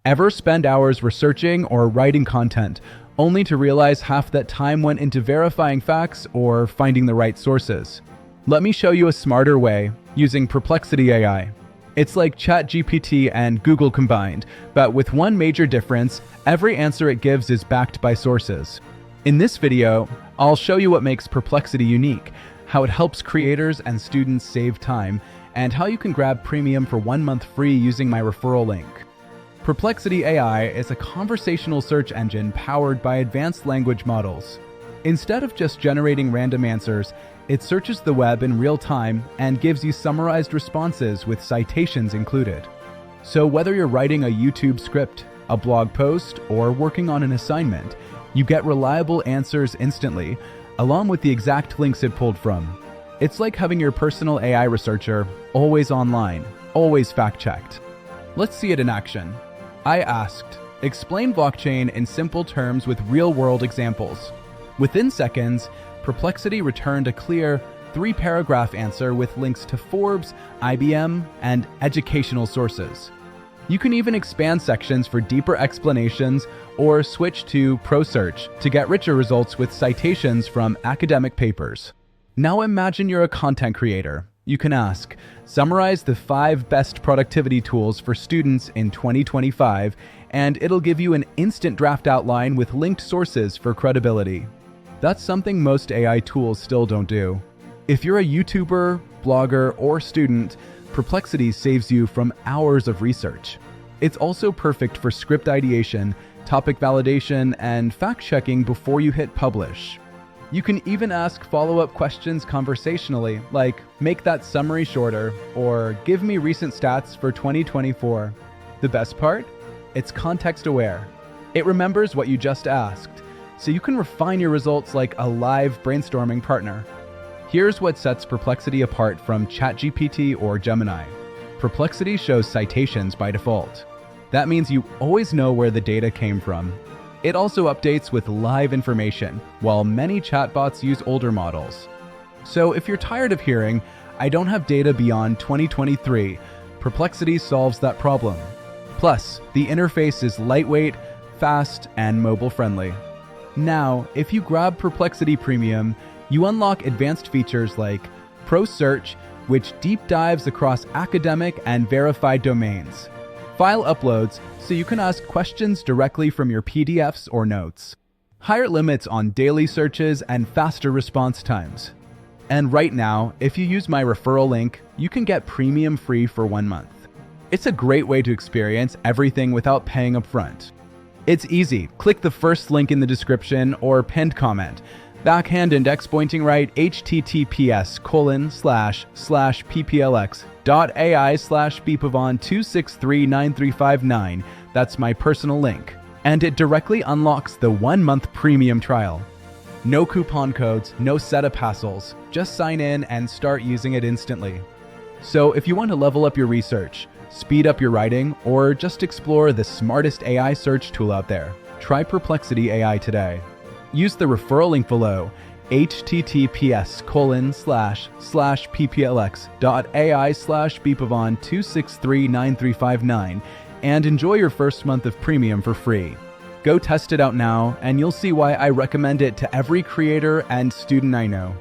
Ever spend hours researching or writing content, only to realize half that time went into verifying facts or finding the right sources? Let me show you a smarter way using Perplexity AI. It's like ChatGPT and Google combined, but with one major difference: every answer it gives is backed by sources. In this video, I'll show you what makes Perplexity unique, how it helps creators and students save time, and how you can grab premium for 1 month free using my referral link. Perplexity AI is a conversational search engine powered by advanced language models. Instead of just generating random answers, it searches the web in real time and gives you summarized responses with citations included. So whether you're writing a YouTube script, a blog post, or working on an assignment, you get reliable answers instantly, along with the exact links it pulled from. It's like having your personal AI researcher, always online, always fact-checked. Let's see it in action. I asked, explain blockchain in simple terms with real-world examples. Within seconds, Perplexity returned a clear 3-paragraph answer with links to Forbes, IBM, and educational sources. You can even expand sections for deeper explanations or switch to Pro Search to get richer results with citations from academic papers. Now imagine you're a content creator. You can ask, summarize the 5 best productivity tools for students in 2025, and it'll give you an instant draft outline with linked sources for credibility. That's something most AI tools still don't do. If you're a YouTuber, blogger, or student, Perplexity saves you from hours of research. It's also perfect for script ideation, topic validation, and fact-checking before you hit publish. You can even ask follow-up questions conversationally, like, make that summary shorter, or give me recent stats for 2024. The best part? It's context-aware. It remembers what you just asked, so you can refine your results like a live brainstorming partner. Here's what sets Perplexity apart from ChatGPT or Gemini. Perplexity shows citations by default. That means you always know where the data came from. It also updates with live information, while many chatbots use older models. So if you're tired of hearing, I don't have data beyond 2023, Perplexity solves that problem. Plus, the interface is lightweight, fast, and mobile-friendly. Now, if you grab Perplexity Premium, you unlock advanced features like Pro Search, which deep dives across academic and verified domains. File uploads, so you can ask questions directly from your PDFs or notes. Higher limits on daily searches and faster response times. And right now, if you use my referral link, you can get premium free for 1 month. It's a great way to experience everything without paying upfront. It's easy. Click the first link in the description or pinned comment. Backhand index pointing right, https://pplex.ai/beepavon2639359. That's my personal link. And it directly unlocks the 1 month premium trial. No coupon codes, no setup hassles. Just sign in and start using it instantly. So if you want to level up your research, speed up your writing, or just explore the smartest AI search tool out there, try Perplexity AI today. Use the referral link below, https://pplex.ai/beepavon2639359, and enjoy your first month of premium for free. Go test it out now, and you'll see why I recommend it to every creator and student I know.